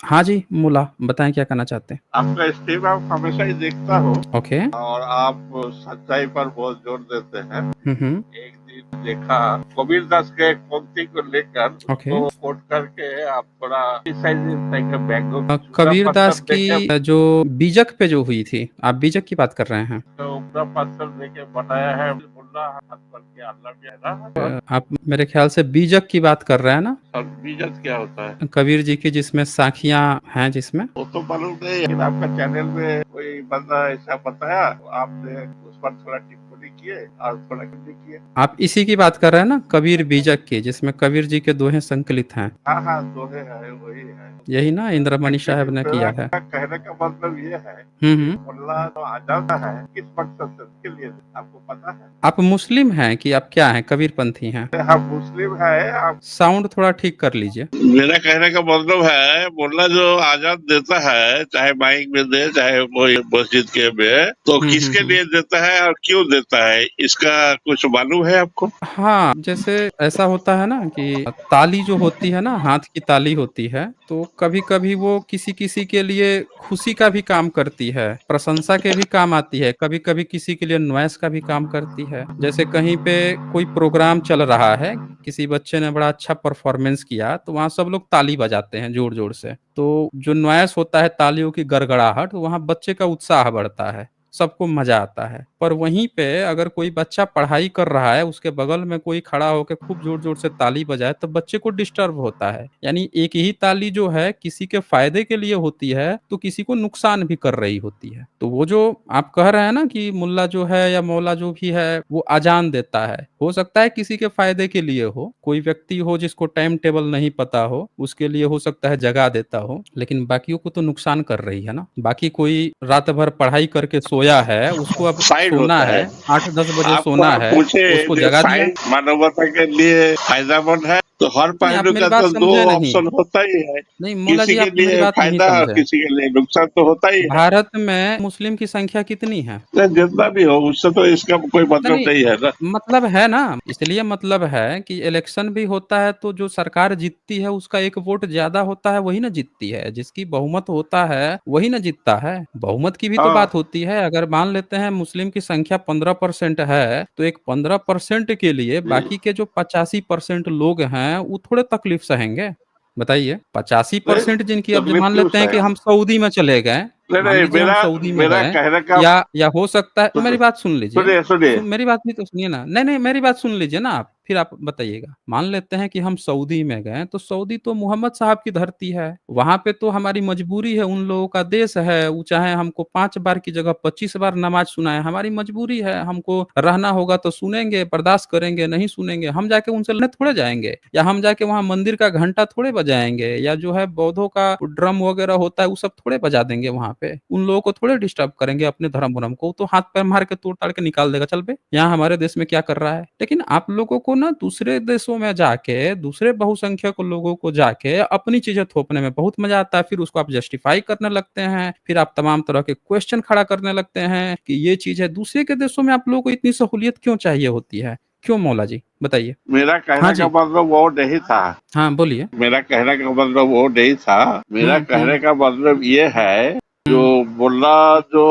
हाँ जी, मुल्ला बताएँ क्या कहना चाहते हैं? आपका स्ट्रीम आप हमेशा ही देखता हूँ ओके। और आप सच्चाई पर बहुत जोर देते हैं। हुँ। एक दिन देखा कबीर दास के एक पंक्ति को लेकर ओके। उसको कोट करके आप थोड़ा बैंगो चूड़ा कबीर पत्थर दास देके की जो बीजक पे जो हुई थी, आप बीजक की बात कर रहे हैं? तो पूरा पत्थर देके बनाया है मुल्ला हाथ पर के अल्लाह भी है ना। आप मेरे ख्याल से बीजक की बात कर रहे हैं ना? और बीजक क्या होता है? कबीर जी की जिसमें साखियाँ हैं जिसमें? वो तो मालूम नहीं, लेकिन आपका चैनल में कोई बंदा ऐसा बताया तो आपने उस पर थोड़ा टिप्पणी किए और थोड़ा टिप्पणी किए। आप इसी की बात कर रहे हैं ना, कबीर बीजक की, जिसमें कबीर जी के दोहे संकलित हैं? हाँ हाँ, दोहे है वही है। यही ना इंद्रमणि साहब एक्चुअली ने मेरा किया है? कहने का मतलब ये है कि हुँ। मुल्ला तो आ जाता है किस मकसद से, उसके लिए आपको पता है? आप मुस्लिम हैं कि आप क्या हैं, कबीरपंथी हैं? हम मुस्लिम है आप। साउंड थोड़ा ठीक कर लीजिए। मेरा कहने का मतलब है मुल्ला जो आजाद देता है, चाहे माइक में दे चाहे वो मस्जिद के में, तो किसके हुँ। लिए देता है और क्यों देता है, इसका कुछ मालूम है आपको? हाँ, जैसे ऐसा होता है ना कि ताली जो होती है ना, हाथ की ताली होती है, तो कभी-कभी वो किसी-किसी के लिए खुशी का भी काम करती है, प्रशंसा के भी काम आती है, कभी-कभी किसी के लिए नॉइज़ का भी काम करती है। जैसे कहीं पे कोई प्रोग्राम चल रहा है, किसी बच्चे ने बड़ा अच्छा परफ़ॉर्मेंस किया, तो वहाँ सब लोग ताली बजाते हैं ज़ोर-ज़ोर से। तो जो नॉइज़ होता है तालियों की गड़गड़ाहट, तो वहाँ बच्चे का उत्साह बढ़ता है, सबको मज़ा आता है। पर वहीं पे अगर कोई बच्चा पढ़ाई कर रहा है, उसके बगल में कोई खड़ा होके खूब ज़ोर-ज़ोर से ताली बजाए, तो बच्चे को डिस्टर्ब होता है। यानी एक ही ताली जो है, किसी के फ़ायदे के लिए होती है, तो किसी को नुकसान भी कर रही होती है। तो वो जो आप कह रहे हैं ना कि मुल्ला जो है या मौला जो भी है, वो अज़ान देता है। हो सकता है किसी के फ़ायदे के लिए हो, कोई व्यक्ति हो जिसको टाइम टेबल नहीं पता हो, उसके लिए हो सकता है जगा देता हो, लेकिन बाकियों को तो नुकसान कर रही है ना। बाकी कोई रात भर पढ़ाई करके सोया है, उसको अब साइड सोना होता है, है। 8-10 बजे आपको सोना आप है, पूछे उसको जो जगा दिया। साइंस मानवता के लिए फायदेमंद है, तो हर नहीं, आप पहलू मेरी का बात तो दो समझे नहीं। ऑप्शन होता ही है। नहीं, मौला किसी जी के आप मेरी लिए बात नहीं फायदा और समझे। किसी के लिए नुकसान तो होता ही है। भारत में मुस्लिम की संख्या कितनी है? चाहे जितना भी हो उससे तो इसका कोई मतलब नहीं, नहीं है ना। मतलब है ना, इसलिए मतलब है कि इलेक्शन भी होता है तो जो सरकार जीतती है उसका 1 वोट ज़्यादा होता है वही ना जीतती है, जिसकी बहुमत होता है वही ना जीतता है। बहुमत की भी तो हाँ, बात होती है, अगर मान लेते हैं मुस्लिम की संख्या 15% है, तो एक 15% के लिए जी। बाकी के जो 85% लोग हैं, वो थोड़े तकलीफ सहेंगे? बताइए, नहीं, 85% जिनकी अब तकलीफ मान क्यों लेते हैं कि सहे? हम सऊदी में चले गए, नहीं मान नहीं, लीजिए हम मेरा सऊदी में मेरा गए कहने का या हो सकता है मेरी सुनिए बात सुन लीजिए। सुनिए सुनिए। मेरी बात भी तो सुनिए ना। नहीं, मेरी बात सुन लीजिए ना आप, फिर आप बताइएगा। मान लेते हैं कि हम सऊदी में गए, तो सऊदी तो मोहम्मद साहब की धरती है। वहाँ पे तो हमारी मजबूरी है, उन लोगों का देश है, वो चाहे हमको 5 बार की जगह 25 बार नमाज़ सुनाएँ, हमारी मजबूरी है। हमको रहना होगा तो सुनेंगे, बर्दाश्त करेंगे, नहीं सुनेंगे, हम जाके उनसे लड़ने थोड़े जाएँगे या हम जाके वहाँ मंदिर का घंटा थोड़े बजाएँगे या जो है बौद्धों का ड्रम वगैरह होता है, वो सब थोड़े बजा देंगे वहाँ पे। उन लोगों को थोड़े डिस्टर्ब करेंगे अपने धर्म-वर्म को, वो तो हाथ-पैर मार के तोड़-ताड़ के निकाल देगा, "चल बे, यहाँ हमारे देश में क्या कर रहा है?" लेकिन आप लोगों को ना दूसरे देशों में जाके, दूसरे बहुसंख्यक लोगों को जाके अपनी चीज़ें थोपने में बहुत मज़ा आता है, फिर उसको आप जस्टिफाई करने लगते हैं, फिर आप तमाम तरह के क्वेश्चन खड़ा करने लगते हैं कि ये चीज़ है। दूसरे के देशों में आप लोगों को इतनी सहूलियत क्यों चाहिए होती है? क्यों मौला जी? बताइए। मेरा हाँ कहने का जी। मतलब वो नहीं था। हाँ, बोलिए। मेरा कहने का मतलब वो नहीं था। मेरा हुँ। कहने का मतलब ये है, जो हुँ, मुल्ला जो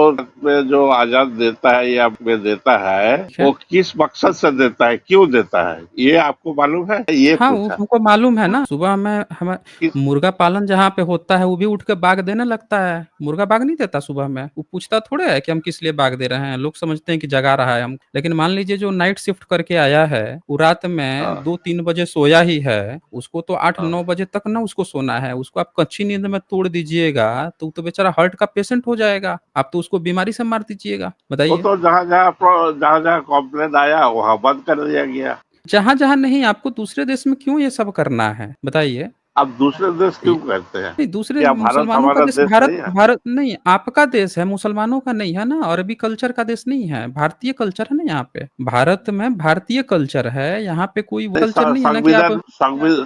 में जो आजाद देता है या में देता है, ठीक वो है। किस मकसद से देता है, क्यों देता है, ये आपको मालूम है? ये हाँ, वो पूछा। हमको मालूम है ना, सुबह में हमें किस मुर्गा पालन जहाँ पे होता है, वो भी उठ के बाग देने लगता है। मुर्गा बाग नहीं देता सुबह में, वो पूछता थोड़े है कि हम किस लिए बाग दे रहे हैं, लोग समझते हैं कि जगा रहा है हम। लेकिन मान लीजिए जो नाइट शिफ्ट करके आया है, वो रात में हाँ, 2-3 बजे सोया ही है, उसको तो 8-9 हाँ। बजे तक ना उसको सोना है, उसको आप कच्ची नींद में तोड़ दीजिएगा, तो वो तो बेचारा हार्ट का पेशेंट हो जाएगा, आप तो उसको बीमारी से मार दीजिएगा, वो बताइए। तो जहाँ-जहाँ कॉम्प्लेन आया वहाँ बंद कर दिया गया। जहाँ-जहाँ नहीं, आपको दूसरे देश में क्यों ये सब करना है, बताइए? अब दूसरे देश क्यों करते हैं? नहीं, दूसरे क्या भारत मुसलमानों का हमारा देश देश भारत नहीं है? भारत नहीं, आपका देश है, मुसलमानों का नहीं है ना, अरबी कल्चर का देश नहीं है, भारतीय कल्चर है ना यहाँ पे। भारत में भारतीय कल्चर है, यहाँ पे कोई वो नहीं, कल्चर नहीं है ना कि आप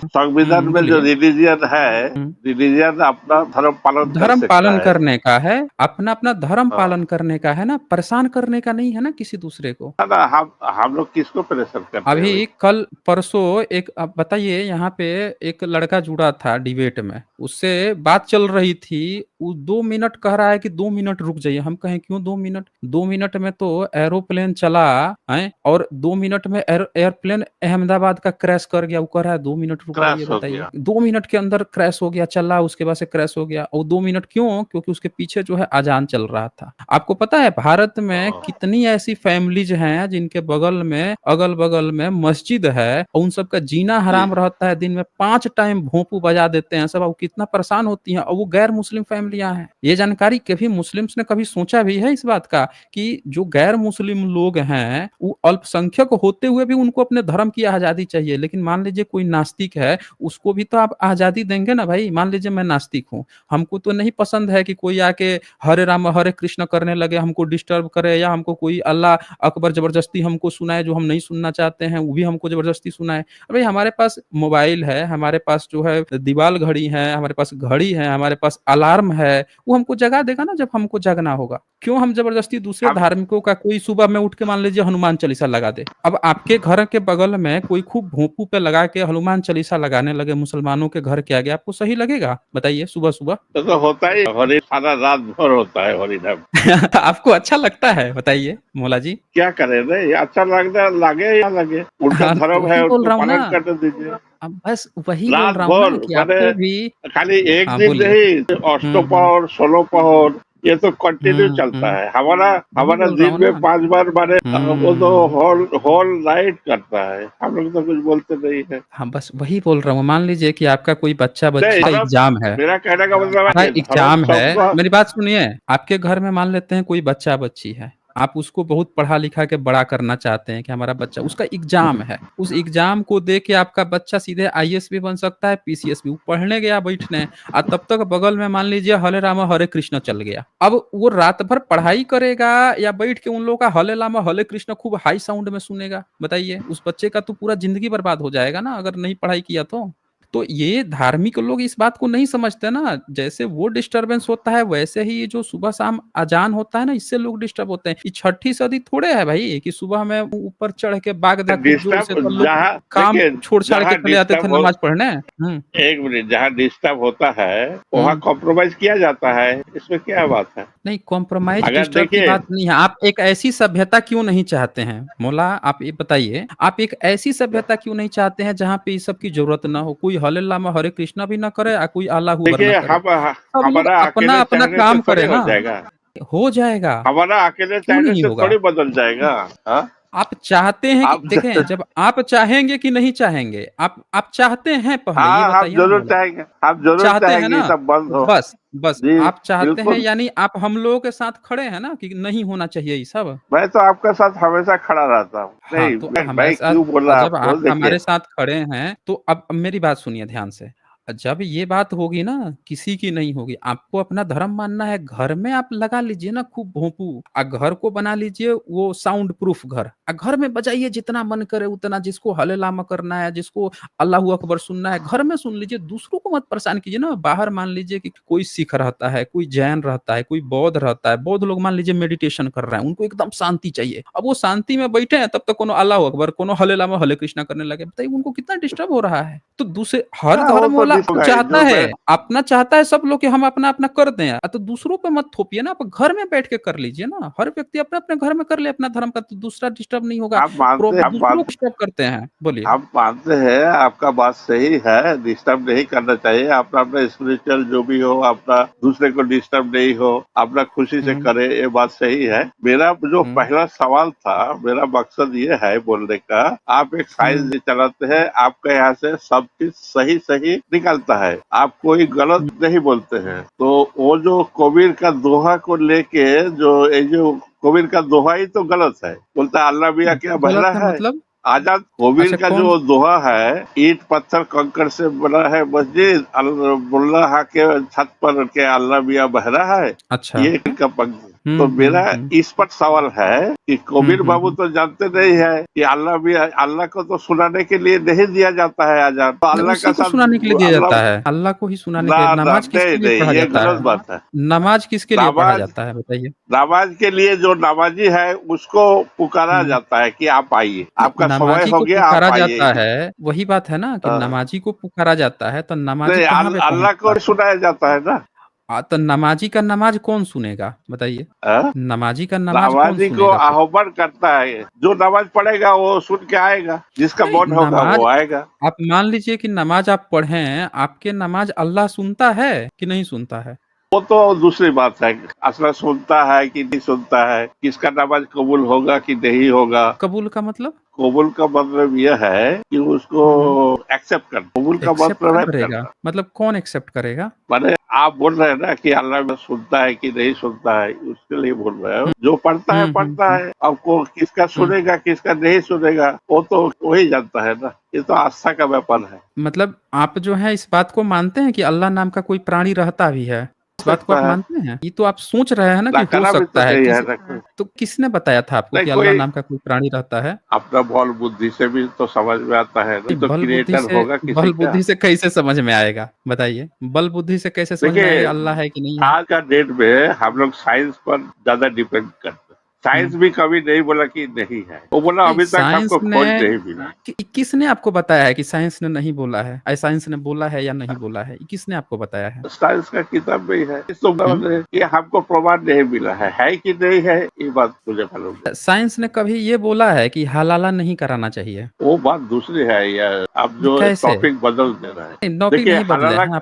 संविधान में जो बोलिए। रिलीजियन है, हुँ। रिलीजियन अपना धर्म पालन कर धर्म सकता पालन है। करने का है, अपना-अपना धर्म हाँ, पालन करने का है ना, परेशान करने का नहीं है ना किसी दूसरे को। है ना, हम लोग किसको परेशान करते हैं अभी भाई? कल परसों एक आप बताइए यहाँ पे एक लड़का जुड़ा जुड़ा था डिबेट में, उससे बात चल रही थी, वो 2 मिनट कह रहा है कि 2 मिनट रुक जाइए। हम कहें क्यों 2 मिनट? 2 मिनट में तो एरोप्लेन चला हैं और 2 मिनट में एयरप्लेन अहमदाबाद का क्रैश कर गया, वो कह रहा है 2 मिनट रुक जाइए। क्रैश हो बताइए, गया। 2 मिनट के अंदर क्रैश हो गया, चला उसके बाद से क्रैश हो गया। और 2 मिनट क्यों? क्योंकि उसके पीछे जो है अजान चल रहा था। आपको पता है भारत में ओह, कितनी ऐसी फैमिलीज हैं जिनके बगल में, अगल बगल में मस्जिद है और उन सबका जीना जी हराम रहता है, दिन में 5 टाइम भोंपू बजा देते हैं सब, वो कितना परेशान होती हैं, और वो गैर मुस्लिम फैमिलियां हैं। ये जानकारी कभी मुस्लिम्स ने कभी सोचा भी है इस बात का कि जो गैर मुस्लिम लोग हैं वो अल्पसंख्यक होते हुए भी उनको अपने धर्म की आजादी चाहिए। लेकिन मान लीजिए कोई नास्तिक है, उसको भी तो आप आजादी देंगे ना भाई। मान लीजिए मैं नास्तिक हूँ, हमको तो नहीं पसंद है कि कोई आके हरे राम हरे कृष्ण करने लगे, हमको डिस्टर्ब करे, या हमको कोई अल्लाह अकबर जबरदस्ती हमको सुनाए जो हम नहीं सुनना चाहते हैं, वो भी हमको जबरदस्ती सुनाए। भाई हमारे पास मोबाइल है, हमारे पास जो है दीवाल घड़ी है, हमारे पास घड़ी है, हमारे पास अलार्म है, वो हमको जगा देगा ना जब हमको जगना होगा। क्यों हम जबरदस्ती दूसरे हम धार्मिकों का, कोई सुबह में उठ के मान लीजिए हनुमान चालीसा लगा दे। अब आपके घर के बगल में कोई खूब भोंपू पे लगा के हनुमान चालीसा लगाने लगे मुसलमानों के घर के आगे, आपको सही लगेगा? बताइए सुबह सुबह। तो होता ही हरी सारा रात भर होता है हरी नाम। आपको अच्छा लगता है? बताइए मौला जी। क्या करें रे, ये अच्छा लगता लगे या लगे, उनका हाँ, तो धर्म है वही बोल उसको रहा हूँ ना। पालन करने दीजिए। अब बस वही बोल रात रहा हूँ भर ना कि माने आपको भी। खाली एक हाँ, दिन बोलिए। नहीं, अष्टपहर 16 पहर ये तो कंटिन्यू चलता है। हमारा वही हमारा बोल रहा दिन हूँ में ना। 5 बार माने वो तो हुँ। होल होल नाइट करता है। हम लोग तो कुछ बोलते नहीं है। हाँ, बस वही बोल रहा हूँ। मान लीजिए कि आपका कोई नहीं बच्चा-बच्ची का धर्म, एग्ज़ाम है। मेरा कहने का मतलब है आपका कि धर्म एग्ज़ाम है, सबका। मेरी बात सुनिए। आपके घर में मान लेते हैं कोई बच्चा-बच्ची है। आप उसको बहुत पढ़ा-लिखा के बड़ा करना चाहते हैं कि हमारा बच्चा, उसका एग्ज़ाम है। उस एग्ज़ाम को दे के आपका बच्चा सीधे आईएएस भी बन सकता है, पीसीएस भी। वो पढ़ने गया बैठने, तब तक बगल में मान लीजिए हरे राम हरे कृष्ण चल गया। अब वो रात भर पढ़ाई करेगा या बैठ के उन लोगों का हरे राम हरे कृष्ण खूब हाई साउंड में सुनेगा? बताइए, उस बच्चे का तो पूरा ज़िंदगी बर्बाद हो जाएगा ना अगर नहीं पढ़ाई किया तो। तो ये धार्मिक लोग इस बात को नहीं समझते ना, जैसे वो डिस्टरबेंस होता है वैसे ही ये जो सुबह शाम अजान होता है ना, इससे लोग डिस्टर्ब होते हैं। ये छठी सदी थोड़े है भाई कि सुबह में ऊपर चढ़ के बागदा खूब जोर से, डिस्टर्ब तो लोग जहाँ काम देखिए, छोड़ छाड़ के जहाँ चले आते थे डिस्टर्ब हो, नमाज पढ़ने। हम्म। एक मिनट, जहाँ डिस्टर्ब होता है वहाँ हम्म। कॉम्प्रोमाइज किया जाता है, इसमें क्या बात है? नहीं, कॉम्प्रोमाइज अगर डिस्टर्ब की देखिए, बात नहीं है। आप एक ऐसी सभ्यता क्यों नहीं चाहते हैं मौला? आप ये बताइए, आप एक ऐसी सभ्यता क्यों नहीं चाहते हैं जहाँ पे इस सब की जरूरत ना हो? कोई हरे रामा हरे कृष्णा भी ना करे और कोई अल्लाह अकबर ना देखिए करे। सब लोग हमारा अपना अकेले अपना चाहने से काम थोड़ी करे हो ना। जाएगा। हो जाएगा, हमारा अकेले क्यों चाहने नहीं से होगा? थोड़ी बदल जाएगा। हाँ, आप चाहते हैं कि आप देखें, जब आप चाहेंगे कि नहीं चाहेंगे, आप चाहते हैं, पहले ये हाँ, हम बताइए ना जरूर मौला। चाहेंगे, हम जरूर चाहते हैं चाहेंगे ना? ये सब बंद हो। बस, बस जी आप चाहते हैं, बिल्कुल। यानी आप हम लोगों के साथ खड़े हैं ना कि नहीं होना चाहिए ये सब? मैं तो आपके साथ हमेशा खड़ा रहता हूँ। हाँ, नहीं, तो मैं हमारे साथ, क्यों बोला जब आपको, आप देखिए। हमारे साथ खड़े हैं, तो अब मेरी बात सुनिए ध्यान से। जब ये बात होगी ना, किसी की नहीं होगी, आपको अपना धर्म मानना है, घर में आप लगा लीजिए ना खूब भोंपू, घर को बना लीजिए वो साउंड प्रूफ घर, घर में बजाइए जितना मन करे उतना, जिसको हले-लामा करना है, जिसको अल्लाहू अकबर सुनना है, घर में सुन लीजिए, दूसरों को मत परेशान कीजिए ना। बाहर मान लीजिए कि कोई सिख रहता है, कोई जैन रहता है, कोई बौद्ध रहता है, बौद्ध लोग मान लीजिए मेडिटेशन कर रहे हैं, उनको एकदम शांति चाहिए। अब वो शांति में बैठे हैं, तब तक कोनो अल्लाहू अकबर, कोनो हले रामा हले कृष्णा करने लगे। बताइए उनको कितना डिस्टर्ब हो रहा है। तो दूसरे हर हाँ, वो धर्म तो वाला डिस है चाहता जो है, मैं। अपना चाहता है सब लोग कि हम अपना-अपना कर दें। तो दूसरों पे मत थोपिए ना, आप घर में बैठ के कर लीजिए ना। हर व्यक्ति अपने-अपने घर में कर ले अपना धर्म का, तो दूसरा डिस्टर्ब नहीं होगा। दूसरों को डिस्टर्ब करते हैं। बोलिए। आप मानते हैं, आपका बात सही है, डिस्टर्ब नहीं करना चाहिए। अपना अपना स्पिरिचुअल जो भी हो, अपना दूसरे को डिस्टर्ब नहीं हो, अपना खुशी से हुँ, करे, ये बात सही है। मेरा जो हुँ, पहला सवाल था, मेरा मकसद ये है बोलने का, आप एक हुँ, साइंस चलाते हैं, आपके यहाँ से सब चीज सही सही निकलता है, आप कोई गलत हुँ। नहीं बोलते हैं। तो वो जो कबीर का दोहा को लेके, जो ये जो कबीर का दोहा ही तो गलत है, बोलता है अल्लाह मियाँ क्या गलत बहरा है है। मतलब? आजाद कबीर अच्छा, का कौन? जो दोहा है, ईंट पत्थर कंकड़ से बना है मस्जिद, मुल्ला के छत पर के अल्लाह मियाँ बहरा है, अच्छा। ये इनका पंक्ति। तो मेरा इस पर सवाल है कि कबीर बाबू तो जानते नहीं है कि अल्लाह को तो सुनाने के लिए नहीं दिया जाता है अजान, तो अल्लाह उसी का को साथ सुनाने के लिए दिया जाता अल्लाह है, अल्लाह को ही सुनाने के ना लिए। ना नमाज किसके नहीं लिए नहीं पढ़ा ये जाता गलत है? बात है। नमाज किसके लिए पढ़ा नमाज जाता है बताइए? नमाज के लिए जो नमाजी है उसको पुकारा हम्म। जाता है कि आप आइए, नहीं, आपका समय नमाजी हो को गया, आप पुकारा जाता आइए। है, वही बात है ना कि हाँ। नमाजी को पुकारा जाता है, तो नमाजी नहीं कहाँ पे अल्लाह को पहुंचता है? सुनाया जाता है ना। तो नमाजी का नमाज कौन सुनेगा बताइए? हाँ? नमाजी का नमाज कौन नमाजी को सुनेगा फिर? आह्वान करता है, जो नमाज पढ़ेगा वो सुन के आएगा, जिसका नहीं, मन होगा नमाज वो आएगा। आप मान लीजिए कि नमाज आप पढ़ें, आपके नमाज अल्लाह सुनता है कि नहीं सुनता है? वो तो दूसरी बात है, असला सुनता है कि नहीं सुनता है, किसका नमाज कबूल होगा कि नहीं होगा। कबूल का मतलब? कबूल का मतलब यह है कि उसको एक्सेप्ट कर, कबूल का एक्सेप्ट मतलब है करेगा करना। मतलब कौन एक्सेप्ट करेगा? माने आप बोल रहे हैं ना कि अल्लाह में सुनता है कि नहीं सुनता है, उसके लिए बोल रहे हो। जो पढ़ता है, अब को किसका हम्म। सुनेगा किसका नहीं सुनेगा वो तो वही जानता है ना। ये तो आस्था का व्यापार है। मतलब आप जो है इस बात को मानते हैं कि अल्लाह नाम का कोई प्राणी रहता भी है? हो इस बात को सकता आप है, मानते हैं? ये तो आप सोच रहे हैं ना कि हो नकारा भी तो सकता है। नहीं है ना। तो किसने बताया था आपको नहीं कि अल्लाह कोई नाम का कोई प्राणी रहता है? अपना बल बुद्धि से भी तो समझ में आता है नहीं, नहीं, तो क्रिएटर होगा किसी बल का। बुद्धि से कैसे समझ में आएगा बताइए? बल बुद्धि से कैसे समझ में देखिए आएगा अल्लाह है कि नहीं है? आज का डेट में हम लोग साइंस पर ज्यादा डिपेंड करते हैं। साइंस हम्म। भी कभी नहीं बोला कि नहीं है, वो बोला नहीं, अभी तक साइंस हमको ने खोज नहीं मिला। किसने आपको बताया है कि साइंस ने नहीं बोला है? साइंस ने बोला है या नहीं बोला है? किसने आपको बताया है? साइंस का किताब में ही है, इस तो हम्म? मतलब कि हमको प्रमाण नहीं मिला है कि नहीं है, ये बात मुझे मालूम नहीं। साइंस ने कभी ये बोला है कि हलाला नहीं कराना चाहिए? वो बात दूसरी है यार, आप जो कैसे? टॉपिक बदल दे रहे हैं। नहीं, नौकरी देखिए नहीं बदले हलाला, हैं।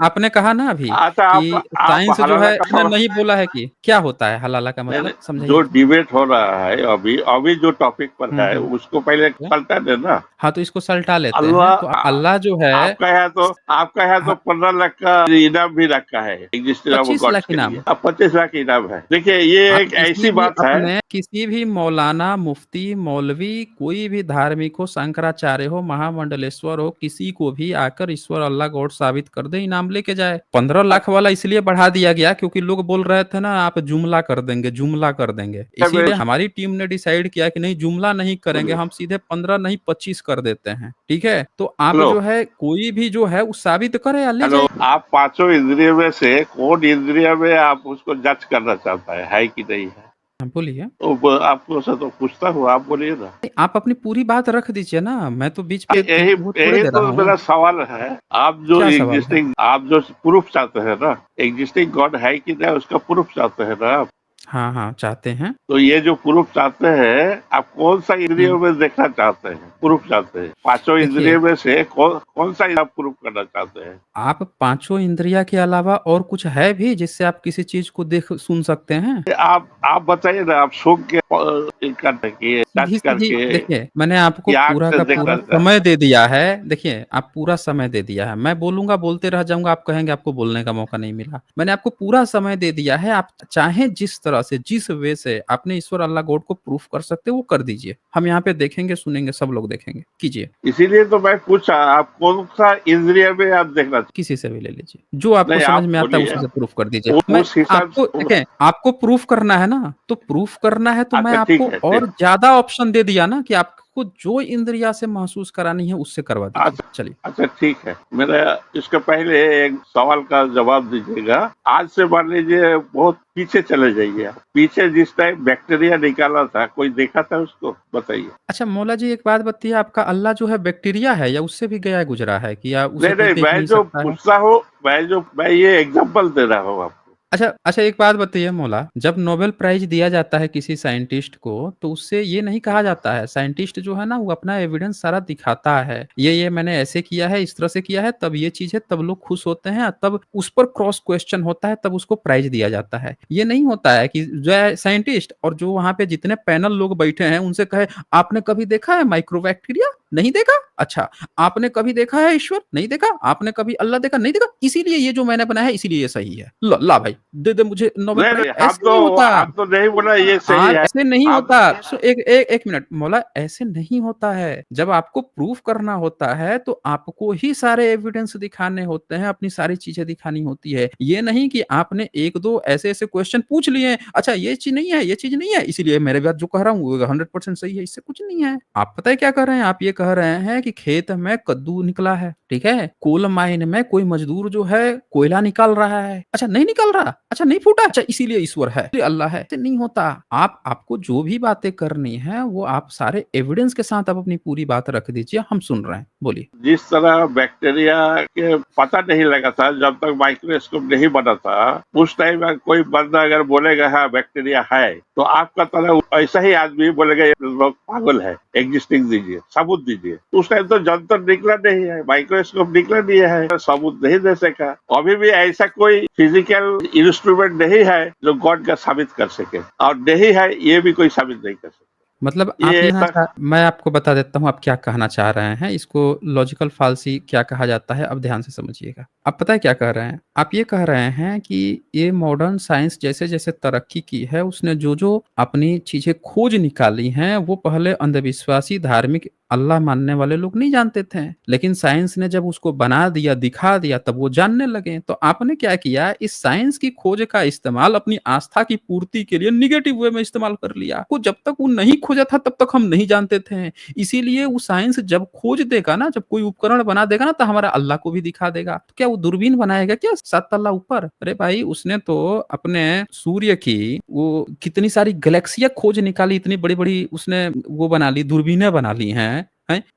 आपने कहा ना अभी अच्छा कि आप साइंस जो हलाला है का ने नहीं बोला है कि क्या होता है हलाला का नहीं, मतलब, नहीं, जो समझाइए। डिबेट हो रहा है अभी अभी जो टॉपिक पर है हम्म। उसको पहले क्या? पलटा देना। हाँ, तो इसको सलटा लेते हैं। तो अल्लाह अल्लाह जो है आपका यहाँ तो हाँ, 15 लाख का इनाम भी रखा है एग्जिस्टिंग ऑफ 25 लाख गॉड्स के लिए। इनाम। अब 25 लाख इनाम है। देखिए ये आप एक ऐसी बात है। किसी भी मौलाना, मुफ्ती, मौलवी, कोई भी धार्मिक हो, शंकराचार्य हो, महामंडलेश्वर हो, किसी को भी आकर ईश्वर अल्लाह गॉड साबित कर दे, इनाम लेके जाए। 15 लाख वाला इसलिए बढ़ा दिया गया क्योंकि लोग बोल रहे थे ना आप जुमला कर देंगे, जुमला कर देंगे। इसीलिए हमारी टीम ने डिसाइड किया कि नहीं, जुमला नहीं करेंगे, हम सीधे 15 नहीं 25 कर देते हैं। ठीक है, तो आप हेलो जो है कोई भी जो है वो साबित करे या ले हेलो, जाए। आप पांचों इंद्रियों में से कौन इंद्रिय में आप उसको जज करना चाहता है कि नहीं है? हाँ, बोलिए। तो आपको से तो पूछता हूँ, आप बोलिए ना। नहीं, आप अपनी पूरी बात रख दीजिए ना, मैं तो बीच पे यही वो थोड़े यही दे तो रहा मेरा हूँ। सवाल है। क्या सवाल है? आप जो प्रूफ चाहते हैं ना, एग्जिस्टिंग गॉड है कि नहीं उसका प्रूफ चाहते हैं ना आप। हाँ हाँ, चाहते हैं। तो ये जो प्रूफ चाहते हैं, आप कौन सा इंद्रियों हम्म। में देखना चाहते हैं? प्रूफ चाहते हैं पांचों देखिए, इंद्रियों में से कौन सा आप प्रूफ करना चाहते हैं? आप पांचों इंद्रिया के अलावा और कुछ है भी जिससे आप किसी चीज को देख सुन सकते हैं? आप बताइए ना, आप सूंघ के करके टच सीधी सीधी करके देखिए, मैंने आपको कि आंख पूरा से का देखना पूरा समय दे दिया है। देखिए, आप पूरा समय दे दिया है, मैं बोलूंगा बोलते रह जाऊंगा, आप कहेंगे आपको बोलने का मौका नहीं मिला। मैंने आपको पूरा समय दे दिया है, आप चाहे जिस तरह से, जिस वे से आपने ईश्वर अल्लाह गॉड को प्रूफ कर सकते हो वो कर दीजिए। हम यहाँ पे देखेंगे, सुनेंगे, सब लोग देखेंगे, कीजिए। इसीलिए तो मैं पूछा आप कौन सा इंद्रिय में आप देखना चाहते किसी से भी ले लीजिए, जो आपको नहीं, समझ आप में आता है बोलिए। उसी से प्रूफ कर दीजिए। मैं उस हिसाब आपको से देखें, आपको प्रूफ करना है ना, तो प्रूफ करना है तो मैं अच्छा ठीक आपको है, और ठीक। ज्यादा ऑप्शन दे दिया ना कि आपको जो इंद्रिया से महसूस करानी है उससे करवा दीजिए। अच्छा चलिए। अच्छा ठीक है। मेरा इसके पहले एक सवाल का जवाब दीजिएगा। आज से मान लीजिए बहुत पीछे चले जाइए आप। पीछे जिस टाइम बैक्टीरिया निकाला था, कोई देखा था उसको? बताइए। अच्छा मौला जी, एक बात बताइए, आपका अल्लाह जो है बैक्टीरिया है या उससे भी गया गुजरा है कि या उसे नहीं कोई नहीं, देख मैं नहीं जो सकता है? पूछता हूँ, मैं ये एग्जांपल दे रहा हूँ आपको। अच्छा अच्छा, एक बात बताइए मौला, जब नोबेल प्राइज दिया जाता है किसी साइंटिस्ट को, तो उससे ये नहीं कहा जाता है, साइंटिस्ट जो है ना वो अपना एविडेंस सारा दिखाता है, ये मैंने ऐसे किया है, इस तरह से किया है, तब ये चीज है, तब लोग खुश होते हैं, तब उस पर क्रॉस क्वेश्चन होता है, तब उसको प्राइज दिया जाता है। ये नहीं होता है कि जो है साइंटिस्ट और जो वहां पे जितने पैनल लोग बैठे हैं उनसे कहे आपने कभी देखा है माइक्रोबैक्टीरिया, नहीं देखा? अच्छा, आपने कभी देखा है ईश्वर? नहीं देखा? आपने कभी अल्लाह देखा? नहीं देखा? इसीलिए ये जो मैंने बनाया है इसीलिए ये सही है। ला भाई, दे दे मुझे नोबेल नहीं प्राइज़। नहीं, ऐसे नहीं होता। हम तो नहीं बोला ये सही हाँ, है। ऐसे नहीं आप होता। एक मिनट मौला, ऐसे नहीं होता है। जब आपको प्रूफ करना होता है तो आपको ही सारे एविडेंस दिखाने होते हैं, अपनी सारी चीज़ें दिखानी होती है। ये नहीं कि आपने 1-2 ऐसे-ऐसे क्वेश्चन पूछ लिए, अच्छा ये चीज़ नहीं है, ये चीज़ नहीं है, इसीलिए मेरे बात जो कह रहा हूँ वो 100% सही है, इससे कुछ नहीं है। आप पता है क्या कह रहे हैं? आप ये कह रहे हैं कि खेत में कद्दू निकला है, ठीक है? कोल माइन में कोई मजदूर जो है कोयला निकाल रहा है। अच्छा नहीं निकाल रहा? अच्छा नहीं फूटा? अच्छा इसीलिए ईश्वर है, इसलिए अल्लाह है। ऐसे नहीं होता। आपको जो भी बातें करनी है वो आप सारे एविडेंस के साथ आप अपनी पूरी बात रख दीजिए, हम सुन रहे हैं। बोलिए। जिस तरह बैक्टीरिया के पता नहीं लगा था जब तक माइक्रोस्कोप नहीं बना था, उस टाइम में कोई बंदा अगर बोलेगा हाँ बैक्टीरिया है, तो आपका तरह ऐसा ही आदमी बोलेगा ये लोग पागल है, एग्जिस्टिंग दीजिए, सबूत दीजिए। उस टाइम तो जंतर निकला नहीं है, माइक्रोस्कोप निकला नहीं है, सबूत नहीं दे सका। अभी भी ऐसा कोई फिजिकल इंस्ट्रूमेंट नहीं है जो गॉड का साबित कर सके, और नहीं है ये भी कोई साबित नहीं कर सकता। मतलब आप ये मैं आपको बता देता हूँ आप क्या कहना चाह रहे हैं। इसको लॉजिकल फाल्सी क्या कहा जाता है, अब ध्यान से समझिएगा। आप पता है क्या कह रहे हैं? आप ये कह रहे हैं कि ये मॉडर्न साइंस जैसे-जैसे तरक्की की है, उसने जो-जो अपनी चीज़ें खोज निकाली हैं, वो पहले अंधविश्वासी, धार्मिक, अल्लाह मानने वाले लोग नहीं जानते थे। लेकिन साइंस ने जब उसको बना दिया, दिखा दिया, तब वो जानने लगे। तो आपने क्या किया, इस साइंस की खोज का इस्तेमाल अपनी आस्था की पूर्ति के लिए नेगेटिव वे में इस्तेमाल कर लिया। वो जब तक वो नहीं खोजा था तब तक हम नहीं जानते थे। इसीलिए वो साइंस जब खोज देगा ना, जब कोई उपकरण बना देगा ना, तो हमारा अल्लाह को भी दिखा देगा। तो क्या वो दूरबीन बनाएगा क्या 7 तल्ला ऊपर? अरे भाई उसने तो अपने सूर्य की वो कितनी सारी गैलेक्सियाँ खोज निकाली, इतनी बड़ी-बड़ी उसने वो बना ली, दूरबीनें बना ली हैं।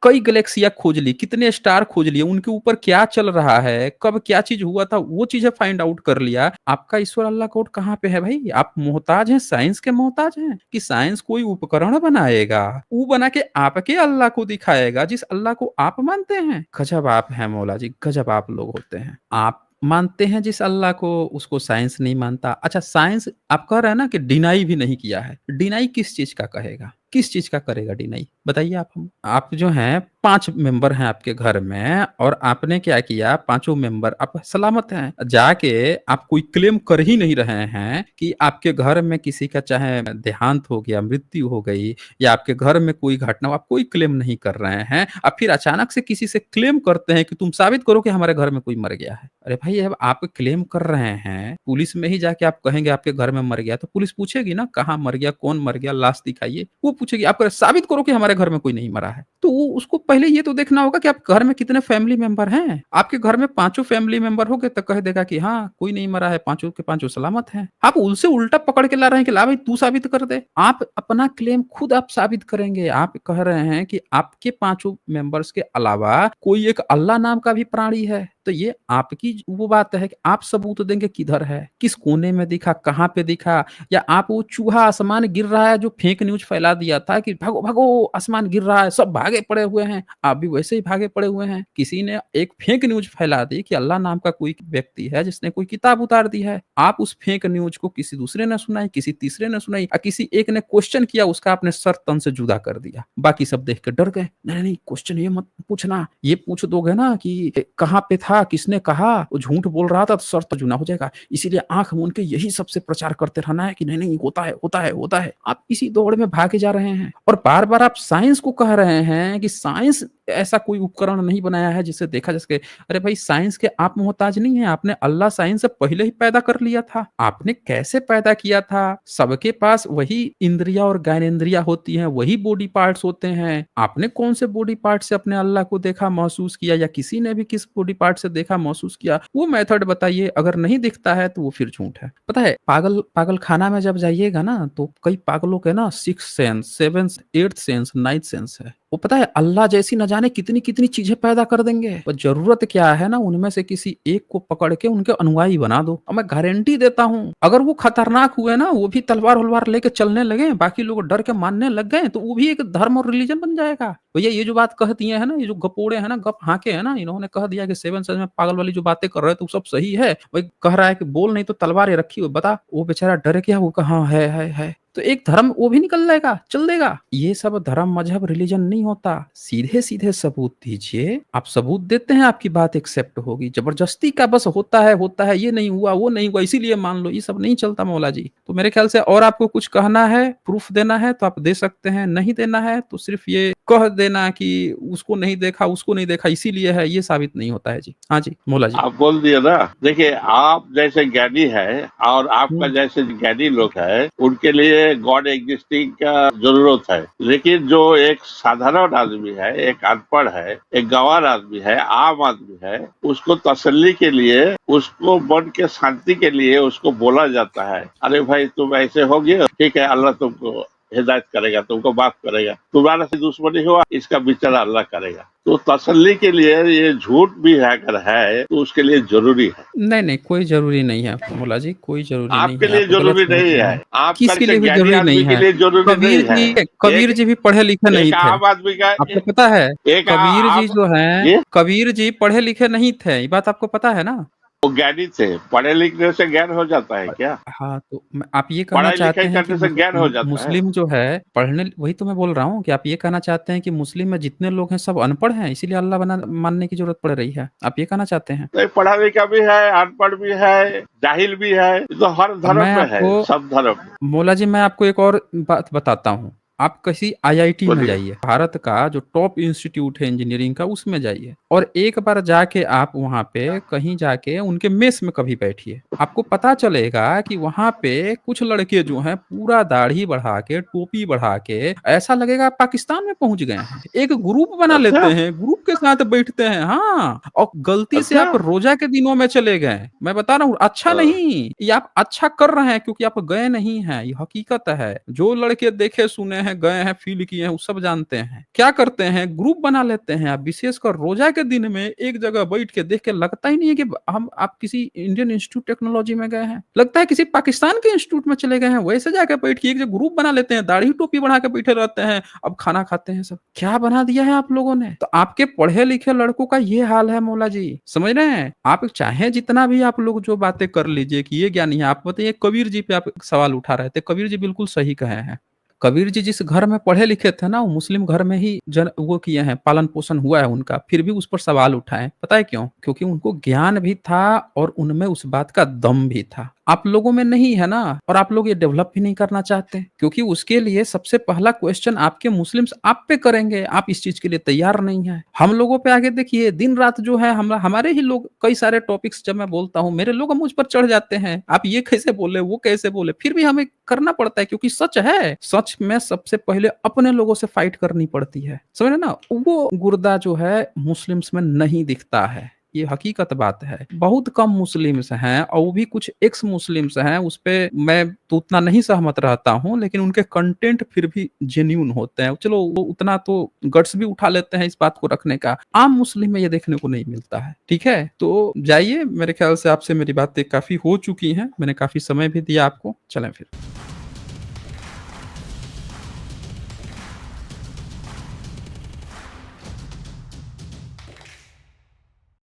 कई गैलेक्सियाँ खोज ली, कितने स्टार खोज लिए, उनके ऊपर क्या चल रहा है, कब क्या चीज़ हुआ था, वो चीज़ें फाइंड आउट कर लिया। आपका ईश्वर अल्लाह कोड कहाँ पे है भाई? आप मोहताज हैं, साइंस के मोहताज हैं? कि साइंस कोई उपकरण बनाएगा, वो बना के आपके अल्लाह को दिखाएगा, जिस अल्लाह को आप मानते हैं। गज़ब आप हैं मौला जी, गज़ब आप लोग होते हैं। आप मानते हैं जिस अल्लाह को, उसको साइंस नहीं मानता। अच्छा साइंस आप कह रहे हैं ना कि डिनाई भी नहीं किया है। डिनाई किस चीज़ का कहेगा? किस चीज़ का करेगा डिनाई? बताइए आप हम आप जो हैं 5 मेंबर हैं आपके घर में और आपने क्या किया, पाँचों मेंबर आप सलामत हैं। जाके आप कोई क्लेम कर ही नहीं रहे हैं कि आपके घर में किसी का चाहे देहांत हो गया, मृत्यु हो गई या आपके घर में कोई घटना हो, आप कोई क्लेम नहीं कर रहे हैं। अब फिर अचानक से किसी से क्लेम करते हैं कि तुम साबित करो कि हमारे घर में कोई मर गया है। अरे भाई अब आप क्लेम कर रहे हैं, पुलिस में ही जाके आप कहेंगे आपके घर में मर गया, तो पुलिस पूछेगी ना कहाँ मर गया, कौन मर गया, लाश दिखाइए। वो पूछेगी, आप साबित करो कि हमारे घर में कोई नहीं मरा है। तो वो उसको पहले ये तो देखना होगा कि आप घर में कितने फैमिली मेंबर हैं। आपके घर में पाँचों फैमिली मेंबर हो गए तो कह देगा कि हाँ, कोई नहीं मरा है, पाँचों के पाँचों सलामत हैं। आप उनसे उल्टा पकड़ के ला रहे हैं कि ला भाई तू साबित कर दे। आप अपना क्लेम खुद आप साबित करेंगे। आप कह रहे हैं कि आपके पाँचों मेंबर्स के अलावा कोई एक अल्लाह नाम का भी प्राणी है। तो ये आपकी वो बात है कि आप सबूत देंगे किधर है, किस कोने में दिखा, कहाँ पे दिखा, या आप वो चूहा आसमान गिर रहा है जो फेक न्यूज़ फैला दिया था कि भागो भागो आसमान गिर रहा है, सब भागे पड़े हुए हैं, आप भी वैसे ही भागे पड़े हुए हैं। किसी ने एक फेक न्यूज़ फैला दी कि अल्लाह नाम का कोई व्यक्ति है जिसने कोई किताब उतार दी है। आप उस फेक न्यूज़ को किसी दूसरे ने सुनाई, किसी तीसरे ने सुनाई और किसी एक ने क्वेश्चन किया, उसका आपने सर तन से जुदा कर दिया। बाकी सब देख के डर गए। नहीं, नहीं क्वेश्चन ये मत पूछना, ये पूछ दोगे ना कि कहाँ पे था, किसने कहा, वो झूठ बोल रहा था तो सर तो जूना हो जाएगा। इसीलिए आँख मूंद के यही सबसे प्रचार करते रहना है कि नहीं, नहीं होता है, होता है, होता है। आप इसी दौड़ में भागे जा रहे हैं और बार-बार आप साइंस को कह रहे हैं कि साइंस ऐसा कोई उपकरण नहीं बनाया है जिससे देखा जा सके। अरे भाई साइंस के आप मोहताज नहीं हैं, आपने अल्लाह साइंस से पहले ही पैदा कर लिया था। आपने कैसे पैदा किया था? सबके पास वही इंद्रियाँ और ज्ञानेंद्रियाँ होती हैं, वही बॉडी पार्ट्स होते हैं। आपने कौन से बॉडी पार्ट से अपने अल्लाह को देखा, महसूस किया या किसी ने भी किस बॉडी पार्ट से देखा, महसूस किया? वो मेथड बताइए। अगर नहीं दिखता है तो वो फिर झूठ है। पता है पागलखाना में जब जाइएगा ना तो कई पागलों के ना 6th sense, 7th, 8th sense, 9th sense है। वो पता है अल्लाह जैसी न जाने कितनी-कितनी चीज़ें पैदा कर देंगे। पर ज़रूरत क्या है ना उनमें से किसी एक को पकड़ के उनके अनुयायी बना दो। और मैं गारंटी देता हूँ अगर वो खतरनाक हुए ना, वो भी तलवार-वलवार लेके चलने लगे, बाकी लोग डर के मानने लग गए तो वो भी एक धर्म और रिलीजन बन जाएगा। भैया ये जो बात कह दिए हैं ना, ये जो गपोड़े हैं ना, गप हाँके हैं ना, इन्होंने कह दिया कि 7 सेंस में पागल वाली जो बातें कर रहे थे वो सब सही है। वही कह रहा है कि बोल नहीं तो तलवार ये रखी हो, बता। वो बेचारा डर गया, वो कहा हाँ, है। तो एक धर्म वो भी निकल जाएगा, चल देगा। ये सब धर्म, मज़हब, रिलीजन नहीं होता। सीधे-सीधे सबूत दीजिए, आप सबूत देते हैं आपकी बात एक्सेप्ट होगी। ज़बरदस्ती का बस होता है, ये नहीं हुआ, वो नहीं हुआ, इसीलिए मान लो, ये सब नहीं चलता मौला जी। तो मेरे ख्याल से और आपको कुछ कहना है, प्रूफ़ देना है तो आप दे सकते हैं, नहीं देना है तो सिर्फ़ ये कह देना कि उसको नहीं देखा, उसको नहीं देखा इसीलिए है, ये साबित नहीं होता है जी। हाँ जी, मौला जी। आप बोल दिए ना। देखिए, आप जैसे ज्ञानी है और आपका हुँ। जैसे ज्ञानी लोग है, उनके लिए गॉड एग्जिस्टिंग का जरूरत है। लेकिन जो एक साधारण आदमी है, एक अनपढ़ है, एक गंवार आदमी है, आम आदमी है, उसको तसल्ली के लिए, उसको मन के शांति के लिए उसको बोला जाता है, अरे भाई तुम ऐसे हो गए, ठीक है, अल्लाह तुमको हिदायत करेगा, तुमको माफ करेगा, तुम्हारा से दुश्मनी हुआ, इसका विचार अल्लाह करेगा। तो तसल्ली के लिए ये झूठ भी अगर है तो उसके लिए जरूरी है। नहीं, नहीं, कोई ज़रूरी नहीं है मौला जी, कोई ज़रूरी नहीं आपके है, लिए आप गलत जरूरी समझ नहीं रहे है, हैं। आप किसी जैसे लिए भी ज्ञानी ज़रूरी नहीं आदमी के है। लिए जरूरी नहीं है। कबीर एक जी भी पढ़े-लिखे नहीं एक थे। आम आदमी का आपको पता है, एक कबीर जी आप जो हैं, ये कबीर जी पढ़े-लिखे नहीं थे, ये बात आपको पता है ना? वो ज्ञानी थे। पढ़े लिखने से ज्ञान हो जाता है अ, क्या? हाँ, तो मैं आप ये कहना पढ़ाई चाहते लिखाई हैं कि करने से ज्ञान हो जाता है। मुस्लिम जो है पढ़ने वही तो मैं बोल रहा हूँ कि आप ये कहना चाहते हैं कि मुस्लिम में जितने लोग हैं सब अनपढ़ हैं, इसीलिए अल्लाह मानने की ज़रूरत पड़ रही है। आप ये कहना चाहते हैं? तो पढ़ा लिखा भी है, अनपढ़ भी है, जाहिल भी है, ये तो हर अब मैं धर्म में है, आपको सब धर्म में। मौला जी मैं आपको एक और बात बताता हूँ। आप किसी आईआईटी में बोलिए। जाइए, भारत का जो टॉप इंस्टीट्यूट है इंजीनियरिंग का उसमें जाइए और एक बार जाके आप वहाँ पे कहीं जाके उनके मेस में कभी बैठिए। आपको पता चलेगा कि वहाँ पे कुछ लड़के जो हैं पूरा दाढ़ी बढ़ा के, टोपी बढ़ा के ऐसा लगेगा आप पाकिस्तान में पहुँच गए हैं। एक ग्रुप बना अच्छा, लेते हैं, ग्रुप के साथ बैठते हैं हाँ, और गलती से अच्छा। आप रोज़ा के दिनों में चले गए। मैं बता रहा हूँ अच्छा हाँ, नहीं, ये आप अच्छा कर रहे हैं क्योंकि आप गए नहीं हैं, ये हकीकत है। जो लड़के देखे सुने हैं, गए हैं, फ़ील किए हैं, वो सब जानते हैं। क्या करते हैं ग्रुप बना लेते हैं, आप विशेषकर रोज़ा के दिन में एक जगह बैठ के देख के लगता ही नहीं है कि हम आप किसी इंडियन इंस्टीट्यूट टेक्नोलॉजी में गए हैं। लगता है किसी पाकिस्तान के इंस्टीट्यूट में चले गए हैं, वैसे जाके बैठ के एक जो ग्रुप बना लेते हैं, दाढ़ी टोपी बढ़ा के बैठे रहते हैं, अब खाना खाते हैं सब। क्या बना दिया है आप लोगों ने? तो आपके पढ़े-लिखे लड़कों का ये हाल है मौला जी, समझ रहे हैं? आप चाहे जितना भी आप लोग जो बातें कर लीजिए कि ये ज्ञानी है, आप बताइए कबीर जी पे आप एक सवाल उठा रहे थे, कबीर जी बिल्कुल सही कहे हैं। कबीर जी जिस घर में पढ़े लिखे थे ना, वो मुस्लिम घर में ही वो किए हैं, पालन-पोषण हुआ है उनका, फिर भी उस पर सवाल उठाए। पता है क्यों? क्योंकि उनको ज्ञान भी था और उनमें उस बात का दम भी था। आप लोगों में नहीं है ना और आप लोग ये डेवलप भी नहीं करना चाहते क्योंकि उसके लिए सबसे पहला क्वेश्चन आपके मुस्लिम्स आप पे करेंगे, आप इस चीज़ के लिए तैयार नहीं हैं। हम लोगों पे आगे देखिए दिन-रात जो है हमारे ही लोग कई सारे टॉपिक्स जब मैं बोलता हूँ, मेरे लोग मुझ पर चढ़ जाते हैं। आप ये कैसे बोले, वो कैसे बोले? फिर भी हमें करना पड़ता है क्योंकि सच है। सच में सबसे पहले अपने लोगों से फाइट करनी पड़ती है। समझ रहे हैं ना? वो गुर्दा जो है मुस्लिम्स में नहीं दिखता है। ये हकीकत बात है। बहुत कम मुस्लिम्स हैं और वो भी कुछ एक्स मुस्लिम्स हैं, उसपे मैं तो उतना नहीं सहमत रहता हूँ, लेकिन उनके कंटेंट फिर भी जेन्युइन होते हैं। चलो वो उतना तो गट्स भी उठा लेते हैं इस बात को रखने का। आम मुस्लिम में ये देखने को नहीं मिलता है। ठीक है? तो जाइए, मेरे ख्याल से आपसे मेरी बातें काफ़ी हो चुकी हैं। मैंने काफ़ी समय भी दिया आपको। चलें फिर।